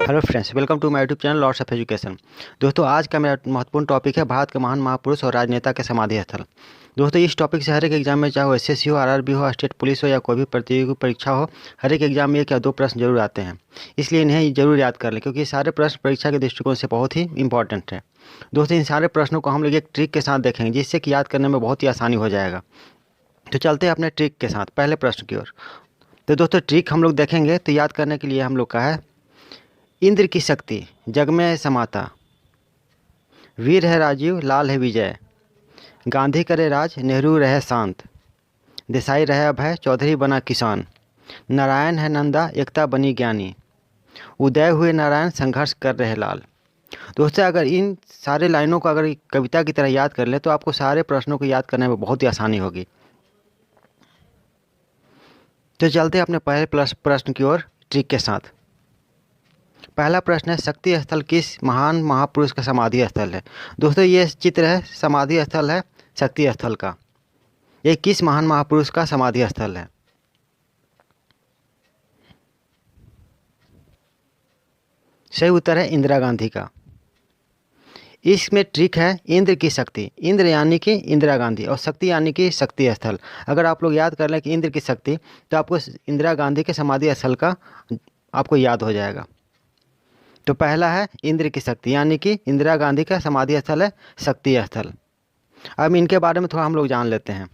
Hello friends, welcome to my YouTube channel Lords of Education. दोस्तों, आज का मेरा महत्वपूर्ण टॉपिक है भारत के महान महापुरुष और राजनेता के समाधि स्थल। दोस्तों, इस टॉपिक से हर एक एग्जाम में, चाहे वो एसएससी हो, आरआरबी हो, स्टेट पुलिस हो या कोई भी प्रतियोगी परीक्षा हो, हर एक एग्जाम में एक या दो प्रश्न जरूर आते हैं। इसलिए इन्हें जरूर याद कर लें, क्योंकि ये सारे प्रश्न परीक्षा के दृष्टिकोण से बहुत ही इंपॉर्टेंट है। दोस्तों, इन सारे प्रश्नों को हम लोग एक ट्रिक के साथ देखेंगे, जिससे कि याद करने में बहुत ही आसानी हो जाएगा। तो चलते हैं अपने ट्रिक के साथ पहले प्रश्न की ओर। तो दोस्तों, ट्रिक हम लोग देखेंगे तो याद करने के लिए हम लोग का है, इंद्र की शक्ति जग में समाता, वीर है राजीव लाल है विजय, गांधी करे राज नेहरू रहे शांत, देसाई रहे अभय चौधरी बना किसान, नारायण है नंदा एकता बनी ज्ञानी, उदय हुए नारायण संघर्ष कर रहे लाल। दोस्तों, अगर इन सारे लाइनों को अगर कविता की तरह याद कर ले तो आपको सारे प्रश्नों को याद करने में बहुत ही आसानी होगी। तो चलते हैं अपने पहले प्रश्न की ओर ट्रिक के साथ। पहला प्रश्न है, शक्ति स्थल किस महान महापुरुष का समाधि स्थल है। दोस्तों, ये चित्र है, समाधि स्थल है शक्ति स्थल का। ये किस महान महापुरुष का समाधि स्थल है? सही उत्तर है इंदिरा गांधी का। इसमें ट्रिक है, इंद्र की शक्ति, इंद्र यानी कि इंदिरा गांधी और शक्ति यानी कि शक्ति स्थल। अगर आप लोग याद कर लें कि इंद्र की शक्ति, तो आपको इंदिरा गांधी के समाधि स्थल का आपको याद हो जाएगा। तो पहला है इंद्र की शक्ति, यानी कि इंदिरा गांधी का समाधि स्थल है शक्ति स्थल। अब इनके बारे में थोड़ा हम लोग जान लेते हैं।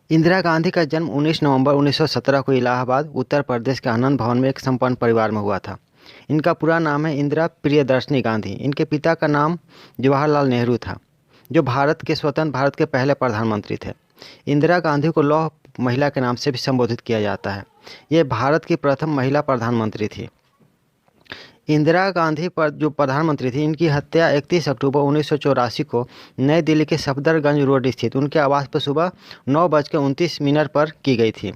इंदिरा गांधी का जन्म 19 नवंबर 1917 को इलाहाबाद उत्तर प्रदेश के आनंद भवन में एक संपन्न परिवार में हुआ था। इनका पूरा नाम है इंदिरा प्रियदर्शनी गांधी। इनके पिता का नाम जवाहरलाल नेहरू था, जो भारत के स्वतंत्र भारत के पहले प्रधानमंत्री थे। इंदिरा गांधी को लौह महिला के नाम से भी संबोधित किया जाता है। ये भारत की प्रथम महिला प्रधानमंत्री थी। इंदिरा गांधी पर जो प्रधानमंत्री थी, इनकी हत्या 31 अक्टूबर 1984 को नई दिल्ली के सफदरगंज रोड स्थित उनके आवास पर सुबह 9:29 पर की गई थी।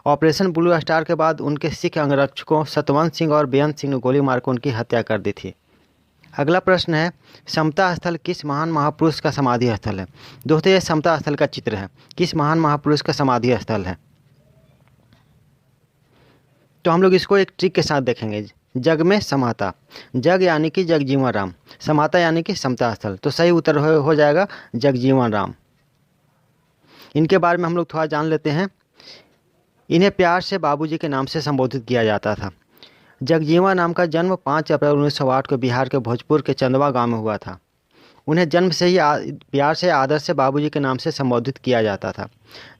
ऑपरेशन ब्लू स्टार के बाद उनके सिख अंगरक्षकों सतवंत सिंह और बेअंत सिंह ने गोली मारकर उनकी हत्या कर दी थी। अगला प्रश्न है, समता स्थल किस महान महापुरुष का समाधि स्थल है। दोस्तों, ये समता स्थल का चित्र है, किस महान महापुरुष का समाधि स्थल है। तो हम लोग इसको एक ट्रिक के साथ देखेंगे। जग में समाता, जग यानी कि जगजीवन राम, समाता यानी कि समता स्थल। तो सही उत्तर हो जाएगा जगजीवन राम। इनके बारे में हम लोग थोड़ा जान लेते हैं। इन्हें प्यार से बाबूजी के नाम से संबोधित किया जाता था। जगजीवन राम का जन्म 5 अप्रैल 1908 को बिहार के भोजपुर के चंदवा गांव में हुआ था। उन्हें जन्म से ही प्यार से आदर से बाबूजी के नाम से संबोधित किया जाता था।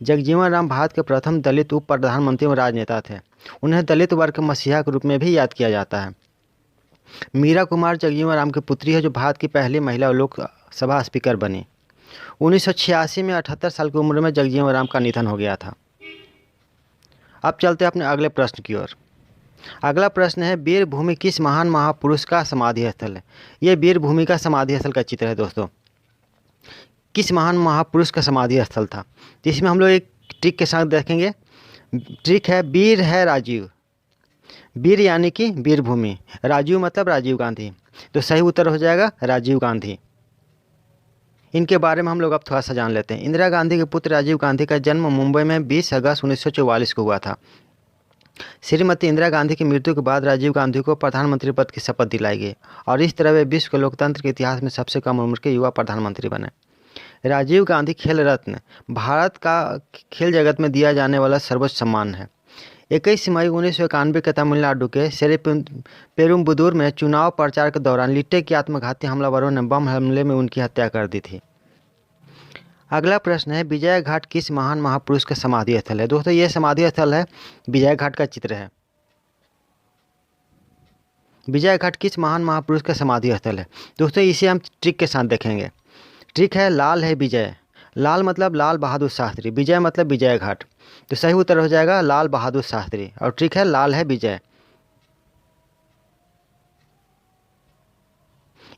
जगजीवन राम भारत के प्रथम दलित उप प्रधानमंत्री और राजनेता थे। उन्हें दलित वर्ग के मसीहा के रूप में भी याद किया जाता है। मीरा कुमार जगजीवन राम की पुत्री है, जो भारत की पहली महिला लोकसभा स्पीकर बनी। 1986 में 78 साल की उम्र में जगजीवन राम का निधन हो गया था। अब चलते हैं अपने अगले प्रश्न की ओर। अगला प्रश्न है, वीरभूमि किस महान महापुरुष का समाधि स्थल है। यह वीरभूमि का समाधि स्थल का चित्र है। दोस्तों, किस महान महापुरुष का समाधि स्थल था, जिसमें हम लोग एक ट्रिक के साथ देखेंगे। ट्रिक है, वीर है राजीव, वीर यानी कि वीरभूमि, राजीव मतलब राजीव गांधी। तो सही उत्तर हो जाएगा राजीव गांधी। इनके बारे में हम लोग अब थोड़ा सा जान लेते हैं। इंदिरा गांधी के पुत्र राजीव गांधी का जन्म मुंबई में 20 अगस्त 1944 को हुआ था। श्रीमती इंदिरा गांधी की मृत्यु के बाद राजीव गांधी को प्रधानमंत्री पद की शपथ दिलाई गई और इस तरह वे विश्व के लोकतंत्र के इतिहास में सबसे कम उम्र के युवा प्रधानमंत्री बने। राजीव गांधी खेल रत्न भारत का खेल जगत में दिया जाने वाला सर्वोच्च सम्मान है। 21 मई 1991 के तमिलनाडु के पेरुम्बुदूर में चुनाव प्रचार के दौरान लिट्टे की आत्मघाती हमलावरों ने बम हमले में उनकी हत्या कर दी थी। अगला प्रश्न है, विजय घाट किस महान महापुरुष का समाधि स्थल है। दोस्तों, ये समाधि स्थल है, विजय घाट का चित्र है। विजय घाट किस महान महापुरुष का समाधि स्थल है। दोस्तों, इसे हम ट्रिक के साथ देखेंगे। ट्रिक है, लाल है विजय, लाल मतलब लाल बहादुर शास्त्री, विजय मतलब विजय घाट। तो सही उत्तर हो जाएगा लाल बहादुर शास्त्री और ट्रिक है लाल है विजय।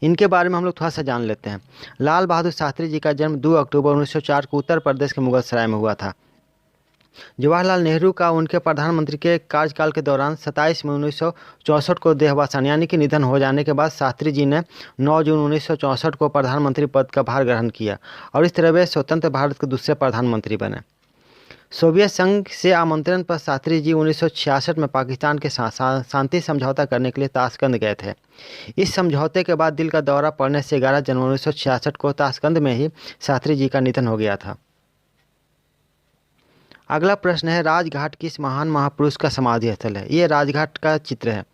इनके बारे में हम लोग थोड़ा सा जान लेते हैं। लाल बहादुर शास्त्री जी का जन्म 2 अक्टूबर 1904 को उत्तर प्रदेश के मुगलसराय में हुआ था। जवाहरलाल नेहरू का उनके प्रधानमंत्री के कार्यकाल के दौरान 27 मई 1964 को देहावसान यानी कि निधन हो जाने के बाद शास्त्री जी ने 9 जून 1964 को प्रधानमंत्री पद का भार ग्रहण किया और इस तरह वे स्वतंत्र भारत के दूसरे प्रधानमंत्री बने। सोवियत संघ से आमंत्रण पर शास्त्री जी 1966 में पाकिस्तान के साथ शांति समझौता करने के लिए ताशकंद गए थे। इस समझौते के बाद दिल का दौरा पड़ने से 11 जनवरी 1966 को ताशकंद में ही शास्त्री जी का निधन हो गया था। अगला प्रश्न है, राजघाट किस महान महापुरुष का समाधि स्थल है? ये राजघाट का चित्र है।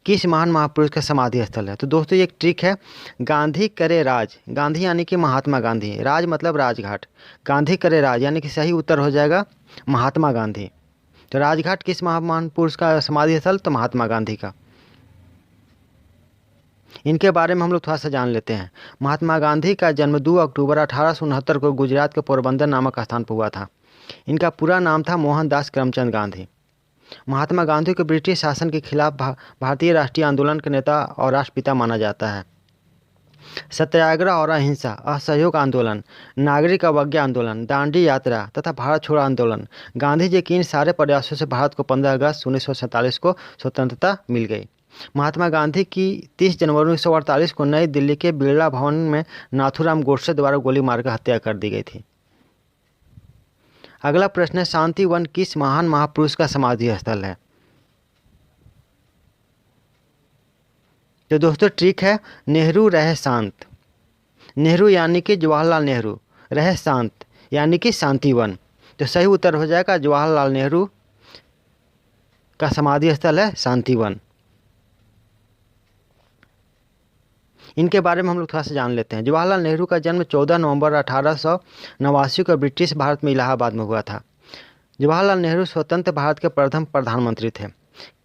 किस महान महापुरुष का समाधि स्थल है? तो दोस्तों ये एक ट्रिक है, गांधी करे राज, गांधी यानी कि महात्मा गांधी, राज मतलब राजघाट, गांधी करे राज यानी कि सही उत्तर हो जाएगा महात्मा गांधी। तो राजघाट किस महान पुरुष का समाधि स्थल? तो महात्मा गांधी का। इनके बारे में हम लोग थोड़ा सा जान लेते हैं। महात्मा गांधी का जन्म 2 अक्टूबर 1869 को गुजरात के पोरबंदर नामक स्थान पर हुआ था। इनका पूरा नाम था मोहनदास करमचंद गांधी। महात्मा गांधी को ब्रिटिश शासन के खिलाफ भारतीय राष्ट्रीय आंदोलन के नेता और राष्ट्रपिता माना जाता है। सत्याग्रह और अहिंसा, असहयोग आंदोलन, नागरिक अवज्ञा आंदोलन, दांडी यात्रा तथा भारत छोड़ो आंदोलन, गांधी जी के इन सारे प्रयासों से भारत को 15 अगस्त 1947 को स्वतंत्रता मिल गई। महात्मा गांधी की 30 जनवरी 1948 को नई दिल्ली के बिरला भवन में नाथूराम गोडसे द्वारा गोली मारकर हत्या कर दी गई थी। अगला प्रश्न है, शांति वन किस महान महापुरुष का समाधि स्थल है? तो दोस्तों ट्रिक है, नेहरू रहे शांत, नेहरू यानी कि जवाहरलाल नेहरू, रहे शांत यानी कि शांति वन। तो सही उत्तर हो जाएगा जवाहरलाल नेहरू का समाधि स्थल है शांति वन। इनके बारे में हम लोग थोड़ा सा जान लेते हैं। जवाहरलाल नेहरू का जन्म 14 नवंबर 1889 को ब्रिटिश भारत में इलाहाबाद में हुआ था। जवाहरलाल नेहरू स्वतंत्र भारत के प्रथम प्रधानमंत्री थे।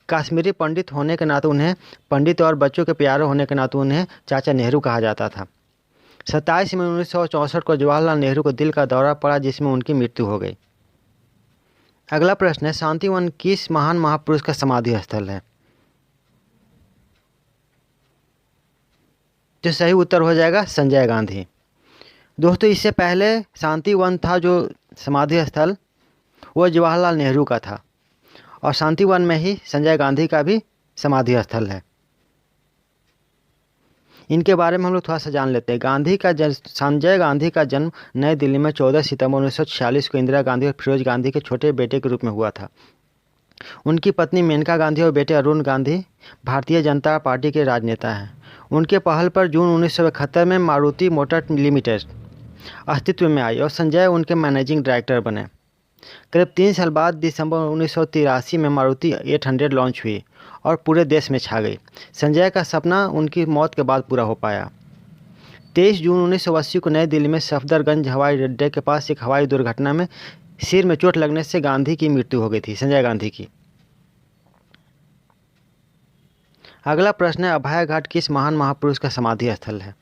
कश्मीरी पंडित होने के नाते उन्हें पंडित और बच्चों के प्यारे होने के नाते उन्हें चाचा नेहरू कहा जाता था। 27 मई 1964 को जवाहरलाल नेहरू को दिल का दौरा पड़ा, जिसमें उनकी मृत्यु हो गई। अगला प्रश्न है, शांतिवन किस महान महापुरुष का समाधि स्थल है? तो सही उत्तर हो जाएगा संजय गांधी। दोस्तों इससे पहले शांतिवन था जो समाधि स्थल, वो जवाहरलाल नेहरू का था, और शांतिवन में ही संजय गांधी का भी समाधि स्थल है। इनके बारे में हम लोग थोड़ा सा जान लेते हैं। संजय गांधी का जन्म नई दिल्ली में 14 सितंबर 1946 को इंदिरा गांधी और फिरोज गांधी के छोटे बेटे के रूप में हुआ था। उनकी पत्नी मेनका गांधी और बेटे अरुण गांधी भारतीय जनता पार्टी के राजनेता हैं। उनके पहल पर जून 1971 में मारुति मोटर लिमिटेड अस्तित्व में आई और संजय उनके मैनेजिंग डायरेक्टर बने। करीब 3 साल बाद दिसंबर 1983 में मारुति 800 लॉन्च हुई और पूरे देश में छा गई। संजय का सपना उनकी मौत के बाद पूरा हो पाया। 23 जून 1980 को नई दिल्ली में सफदरगंज हवाई अड्डे के पास एक हवाई दुर्घटना में सिर में चोट लगने से गांधी की मृत्यु हो गई थी, संजय गांधी की। अगला प्रश्न है, अभय घाट किस महान महापुरुष का समाधि स्थल है?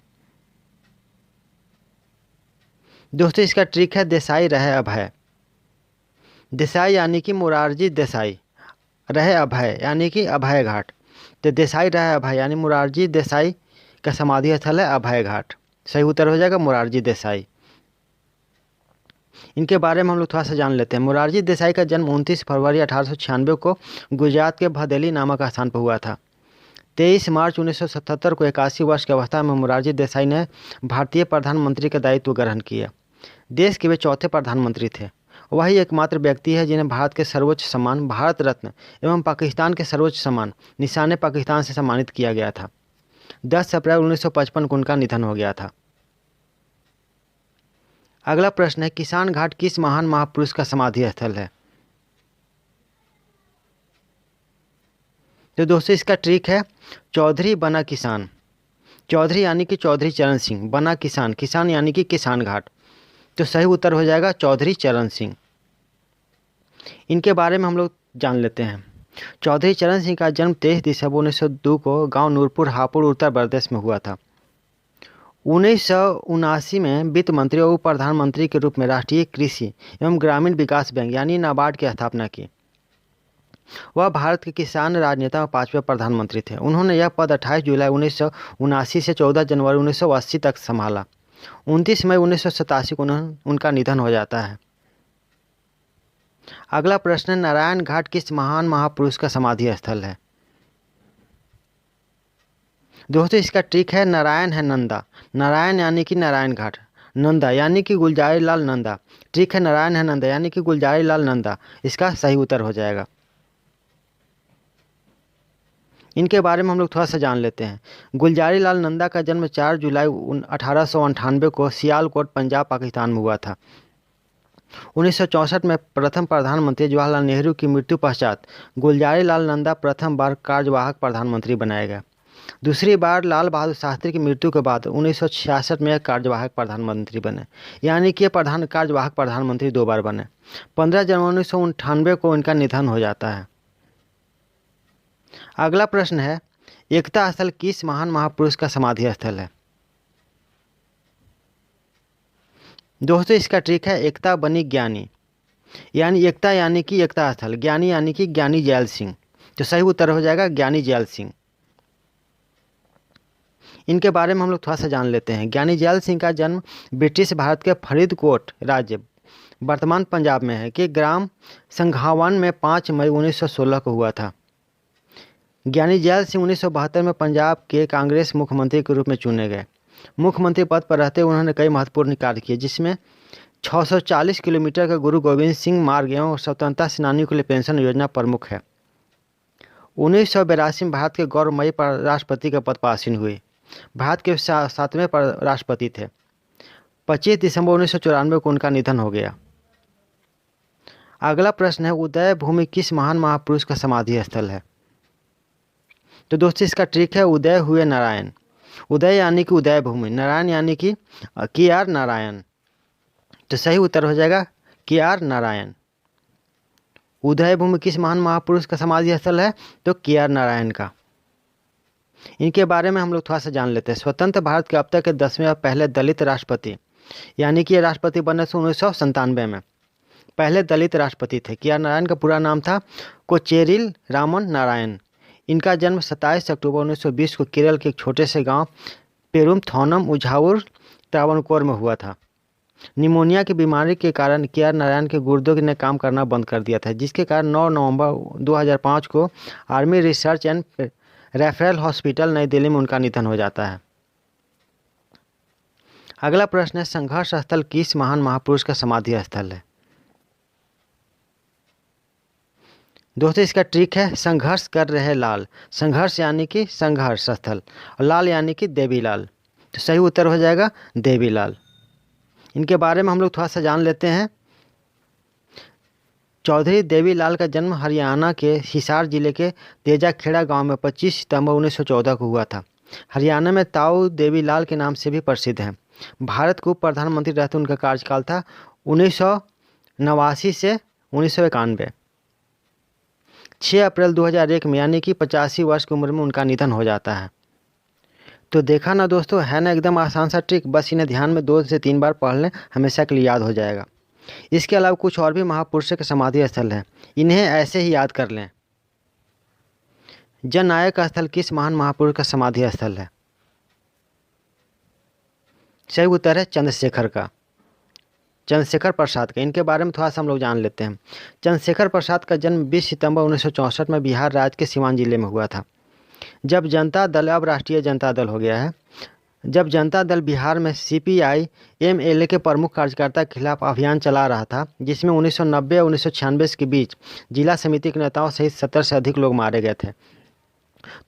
दोस्तों इसका ट्रिक है, देसाई रहे अभय। देसाई यानी कि मुरारजी देसाई, रहे अभय यानी कि अभय घाट। तो देसाई रहे अभय यानी मुरारजी देसाई का समाधि स्थल है अभय घाट। सही उत्तर हो जाएगा मुरारजी देसाई। इनके बारे में हम लोग थोड़ा सा जान लेते हैं। मुरारजी देसाई का जन्म 29 फरवरी 1896 को गुजरात के भदेली नामक स्थान पर हुआ था। 23 मार्च 1977 को 81 वर्ष की अवस्था में मुरारजी देसाई ने भारतीय प्रधानमंत्री का दायित्व ग्रहण किया। देश के वे चौथे प्रधानमंत्री थे। वही एकमात्र व्यक्ति है जिन्हें भारत के सर्वोच्च सम्मान भारत रत्न एवं पाकिस्तान के सर्वोच्च सम्मान निशान पाकिस्तान से सम्मानित किया गया था। 10 अप्रैल 1955 को उनका निधन हो गया था। अगला प्रश्न है, किसान घाट किस महान महापुरुष का समाधि स्थल है? तो दोस्तों इसका ट्रिक है, चौधरी बना किसान। चौधरी यानी कि चौधरी चरण सिंह, बना किसान, किसान यानी कि किसान घाट। तो सही उत्तर हो जाएगा चौधरी चरण सिंह। इनके बारे में हम लोग जान लेते हैं। चौधरी चरण सिंह का जन्म 23 दिसंबर 1902 को गांव नूरपुर हापुड़ उत्तर प्रदेश में हुआ था। 1979 में वित्त मंत्री और उप प्रधानमंत्री के रूप में राष्ट्रीय कृषि एवं ग्रामीण विकास बैंक यानी नाबार्ड की स्थापना की। वह भारत के किसान राजनेता और 5वें प्रधानमंत्री थे। उन्होंने यह पद 28 जुलाई 1979 से 14 जनवरी 1980 तक संभाला। 29 मई 1987 को उनका निधन हो जाता है। अगला प्रश्न, नारायण घाट किस महान महापुरुष का समाधि स्थल है? दोस्तों इसका ट्रिक है, नारायण है नंदा, नारायण यानी कि नारायण घाट, नंदा यानी कि गुलजारी लाल नंदा। ठीक है, नारायण है नंदा यानी कि गुलजारी लाल नंदा इसका सही उत्तर हो जाएगा। इनके बारे में हम लोग थोड़ा सा जान लेते हैं। गुलजारी लाल नंदा का जन्म 4 जुलाई 1898 को सियालकोट, पंजाब, पाकिस्तान में हुआ था। 1964 में प्रथम प्रधानमंत्री जवाहरलाल नेहरू की मृत्यु पश्चात गुलजारी लाल नंदा प्रथम बार कार्यवाहक प्रधानमंत्री बनाया गया। दूसरी बार लाल बहादुर शास्त्री की मृत्यु के बाद 1966 में कार्यवाहक प्रधानमंत्री बने, यानी कि कार्यवाहक प्रधानमंत्री 2 बार बने। 15 जनवरी 1998 को इनका निधन हो जाता है। अगला प्रश्न है, एकता स्थल किस महान महापुरुष का समाधि स्थल है? दोस्तों इसका ट्रिक है, एकता बनी ज्ञानी, यानी एकता यानी कि एकता स्थल, ज्ञानी यानी कि ज्ञानी जैल सिंह। तो सही उत्तर हो जाएगा ज्ञानी जैल सिंह। इनके बारे में हम लोग थोड़ा सा जान लेते हैं। ज्ञानी जैल सिंह का जन्म ब्रिटिश भारत के फरीदकोट राज्य, वर्तमान पंजाब में है, कि ग्राम संघावन में 5 मई 1916 को हुआ था। ज्ञानी जैल सिंह 1972 में पंजाब के कांग्रेस मुख्यमंत्री के रूप में चुने गए। मुख्यमंत्री पद पर रहते उन्होंने कई महत्वपूर्ण कार्य किए, जिसमें 640 किलोमीटर का गुरु गोविंद सिंह मार्ग एवं स्वतंत्रता सेनानियों के लिए पेंशन योजना प्रमुख है। 1982 में भारत के गौरवमयी राष्ट्रपति का पद पर आसीन हुए। भारत के 7वें राष्ट्रपति थे। 25 दिसंबर 1994 को उनका निधन हो गया। अगला प्रश्न है, उदय भूमि किस महान महापुरुष का समाधि स्थल है? तो दोस्तों इसका ट्रिक है, उदय हुए नारायण। उदय यानी कि उदय भूमि, नारायण यानी कि KR नारायण। तो सही उत्तर हो जाएगा KR नारायण। उदय भूमि किस महान महापुरुष का समाधि स्थल है? तो KR नारायण का। इनके बारे में हम लोग थोड़ा सा जान लेते हैं। स्वतंत्र भारत के अब तक के 10वें और पहले दलित राष्ट्रपति, यानी कि ये राष्ट्रपति बने थे 1997 में। पहले दलित राष्ट्रपति थे। KR नारायण का पूरा नाम था कोचेरिल रामन नारायण। इनका जन्म 27 अक्टूबर 1920 को केरल के एक छोटे से गांव पेरुमथौनम उझावुर त्रावणकोर में हुआ था। निमोनिया की बीमारी के कारण KR नारायण के गुर्दों ने काम करना बंद कर दिया था, जिसके कारण 9 नवंबर 2005 को army research and referral hospital नई दिल्ली में उनका निधन हो जाता है। अगला प्रश्न है, संघर्ष स्थल किस महान महापुरुष का समाधि स्थल है? दोस्तों इसका ट्रिक है, संघर्ष कर रहे लाल। संघर्ष यानी कि संघर्ष स्थल और लाल यानी कि देवीलाल। तो सही उत्तर हो जाएगा देवीलाल। इनके बारे में हम लोग थोड़ा सा जान लेते हैं। चौधरी देवीलाल का जन्म हरियाणा के हिसार जिले के तेजाखेड़ा गांव में 25 सितंबर 1914 को हुआ था। हरियाणा में ताऊ देवीलाल के नाम से भी प्रसिद्ध हैं। भारत को प्रधानमंत्री रहते उनका कार्यकाल था 1989 से 1991। 6 अप्रैल 2001 में, यानी कि 85 वर्ष की उम्र में उनका निधन हो जाता है। तो देखा ना दोस्तों, है ना एकदम आसान सा ट्रिक। बस इन्हें ध्यान में 2 से 3 बार पढ़ लें, हमेशा के लिए याद हो जाएगा। इसके अलावा कुछ और भी महापुरुषों के समाधि स्थल हैं, इन्हें ऐसे ही याद कर लें। जननायक का स्थल किस महान महापुरुष का समाधि स्थल है? सही उत्तर है चंद्रशेखर का, चंद्रशेखर प्रसाद का। इनके बारे में थोड़ा सा हम लोग जान लेते हैं। चंद्रशेखर प्रसाद का जन्म 20 सितंबर 1964 में बिहार राज्य के सिवान जिले में हुआ था। जब जनता दल, अब राष्ट्रीय जनता दल हो गया है, जब जनता दल बिहार में CPI MLA के प्रमुख कार्यकर्ता के खिलाफ अभियान चला रहा था, जिसमें 1990 और 1996 के बीच जिला समिति के नेताओं सहित 70 से अधिक लोग मारे गए थे।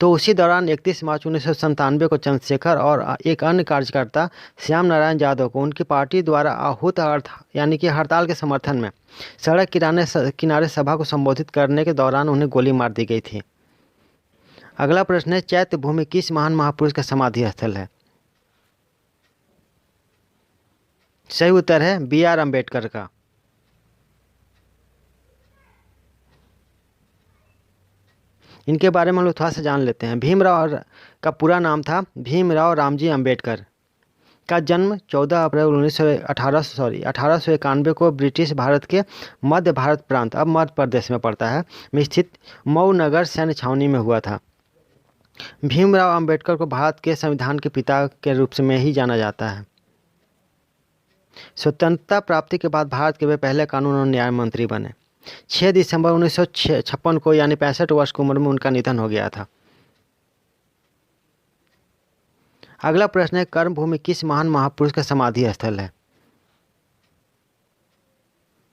तो उसी दौरान 31 मार्च 1997 को चंद्रशेखर और एक अन्य कार्यकर्ता श्याम नारायण यादव को उनकी पार्टी द्वारा आहूत यानी कि हड़ताल के समर्थन में सड़क किनारे सभा को संबोधित करने के दौरान उन्हें गोली मार दी गई थी। अगला प्रश्न है, चैत्य भूमि किस महान महापुरुष का समाधि स्थल है? सही उत्तर है BR अम्बेडकर का। इनके बारे में हम लोग थोड़ा सा जान लेते हैं। भीमराव का पूरा नाम था भीमराव रामजी अम्बेडकर का जन्म 14 अप्रैल 1891 को ब्रिटिश भारत के मध्य भारत प्रांत, अब मध्य प्रदेश में पड़ता है, में स्थित मऊ नगर सैन्य छावनी में हुआ था। भीमराव अम्बेडकर को भारत के संविधान के पिता के रूप में ही जाना जाता है। स्वतंत्रता प्राप्ति के बाद भारत के वे पहले कानून और न्याय मंत्री बने। 6 दिसंबर 1956 को, यानी 65 वर्ष की उम्र में उनका निधन हो गया था। अगला प्रश्न है, कर्म भूमि किस महान महापुरुष का समाधि स्थल है?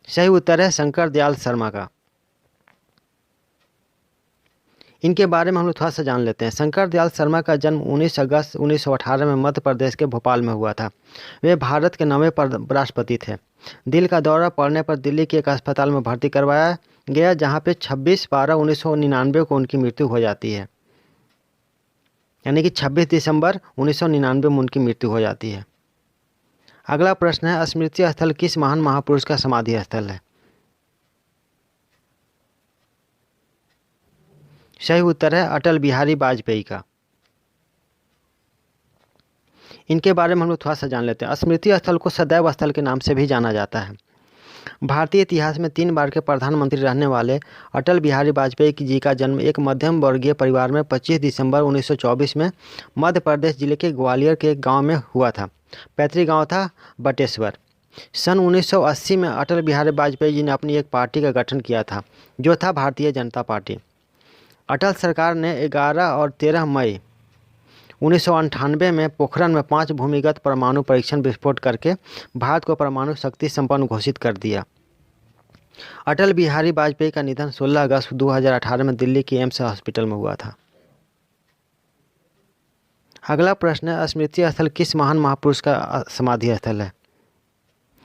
सही उत्तर है शंकर दयाल शर्मा का। इनके बारे में हम लोग थोड़ा सा जान लेते हैं। शंकर दयाल शर्मा का जन्म 19 अगस्त 1918 में मध्य प्रदेश के भोपाल में हुआ था। वे भारत के 9वें राष्ट्रपति थे। दिल का दौरा पड़ने पर दिल्ली के एक अस्पताल में भर्ती करवाया गया, जहां पे 26/12/1999 को उनकी मृत्यु हो जाती है, यानी कि 26 दिसंबर 1999 में उनकी मृत्यु हो जाती है। अगला प्रश्न है, स्मृति स्थल किस महान महापुरुष का समाधि स्थल है? सही उत्तर है अटल बिहारी वाजपेयी का। इनके बारे में हम लोग थोड़ा सा जान लेते हैं। स्मृति स्थल को सदैव स्थल के नाम से भी जाना जाता है। भारतीय इतिहास में 3 बार के प्रधानमंत्री रहने वाले अटल बिहारी वाजपेयी जी का जन्म एक मध्यम वर्गीय परिवार में 25 दिसंबर 1924 में मध्य प्रदेश जिले के ग्वालियर के गांव में हुआ था। पैतृक गांव था बटेश्वर। सन 1980 में अटल बिहारी वाजपेयी जी ने अपनी एक पार्टी का गठन किया था, जो था भारतीय जनता पार्टी। अटल सरकार ने 11 और 13 मई 1998 में पोखरण में 5 भूमिगत परमाणु परीक्षण विस्फोट करके भारत को परमाणु शक्ति संपन्न घोषित कर दिया। अटल बिहारी वाजपेयी का निधन 16 अगस्त 2018 में दिल्ली के एम्स हॉस्पिटल में हुआ था। अगला प्रश्न है, स्मृति स्थल किस महान महापुरुष का समाधि स्थल है?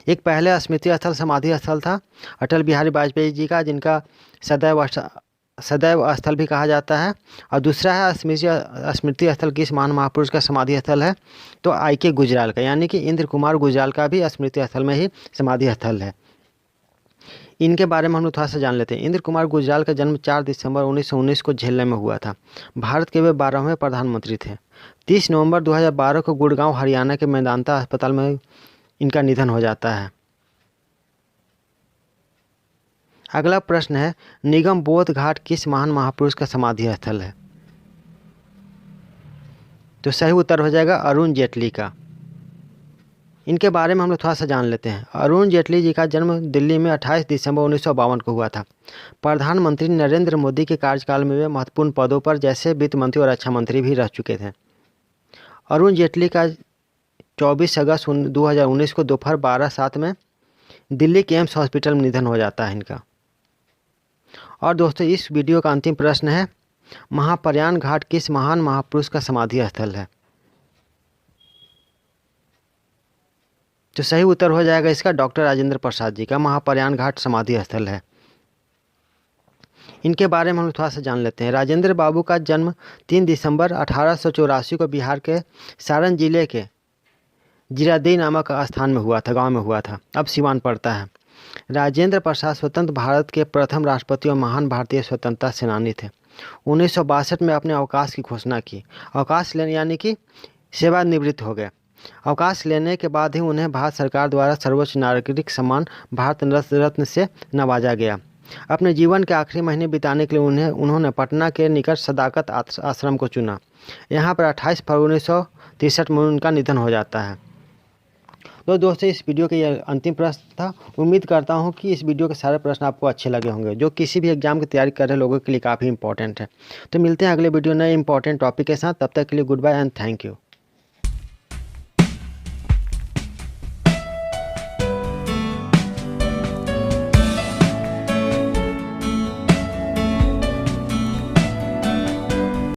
एक पहले स्मृति स्थल समाधि स्थल था अटल बिहारी वाजपेयी जी का, जिनका सदैव स्थल भी कहा जाता है, और दूसरा है स्मृति स्थल किस महान महापुरुष का समाधि स्थल है? तो IK गुजराल का, यानी कि इंद्र कुमार गुजराल का भी स्मृति स्थल में ही समाधि स्थल है। इनके बारे में हम लोग थोड़ा सा जान लेते हैं। इंद्र कुमार गुजराल का जन्म 4 दिसंबर 1919 को झेलम में हुआ था। भारत के वे 12वें प्रधानमंत्री थे। 30 नवंबर 2012 को गुड़गांव हरियाणा के मेदांता अस्पताल में इनका निधन हो जाता है। अगला प्रश्न है, निगम बोध घाट किस महान महापुरुष का समाधि स्थल है? तो सही उत्तर हो जाएगा अरुण जेटली का। इनके बारे में हम लोग थोड़ा सा जान लेते हैं। अरुण जेटली जी का जन्म दिल्ली में 28 दिसंबर 1952 को हुआ था। प्रधानमंत्री नरेंद्र मोदी के कार्यकाल में वे महत्वपूर्ण पदों पर जैसे वित्त मंत्री और रक्षा मंत्री भी रह चुके थे। अरुण जेटली का 24 अगस्त 2019 को दोपहर 12:07 में दिल्ली के एम्स हॉस्पिटल में निधन हो जाता है इनका। और दोस्तों, इस वीडियो का अंतिम प्रश्न है, महाप्रयाण घाट किस महान महापुरुष का समाधि स्थल है? तो सही उत्तर हो जाएगा इसका डॉक्टर राजेंद्र प्रसाद जी का महाप्रयाण घाट समाधि स्थल है। इनके बारे में हम थोड़ा सा जान लेते हैं। राजेंद्र बाबू का जन्म 3 दिसंबर 1884 को बिहार के सारण जिले के जीरादेई नामक स्थान में हुआ था, गांव में हुआ था, अब सिवान पड़ता है। राजेंद्र प्रसाद स्वतंत्र भारत के प्रथम राष्ट्रपति और महान भारतीय स्वतंत्रता सेनानी थे। 1962 में अपने अवकाश की घोषणा की। अवकाश लेने यानी कि सेवानिवृत्त हो गए। अवकाश लेने के बाद ही उन्हें भारत सरकार द्वारा सर्वोच्च नागरिक सम्मान भारत रत्न से नवाजा गया। अपने जीवन के आखिरी महीने बिताने के लिए उन्होंने पटना के निकट सदाकत आश्रम को चुना। यहाँ पर 28 फरवरी 1963 में उनका निधन हो जाता है। तो दोस्तों, इस वीडियो का यह अंतिम प्रश्न था। उम्मीद करता हूँ कि इस वीडियो के सारे प्रश्न आपको अच्छे लगे होंगे, जो किसी भी एग्जाम की तैयारी कर रहे लोगों के लिए काफ़ी इंपॉर्टेंट है। तो मिलते हैं अगले वीडियो नए इंपॉर्टेंट टॉपिक के साथ। तब तक के लिए good bye and thank you.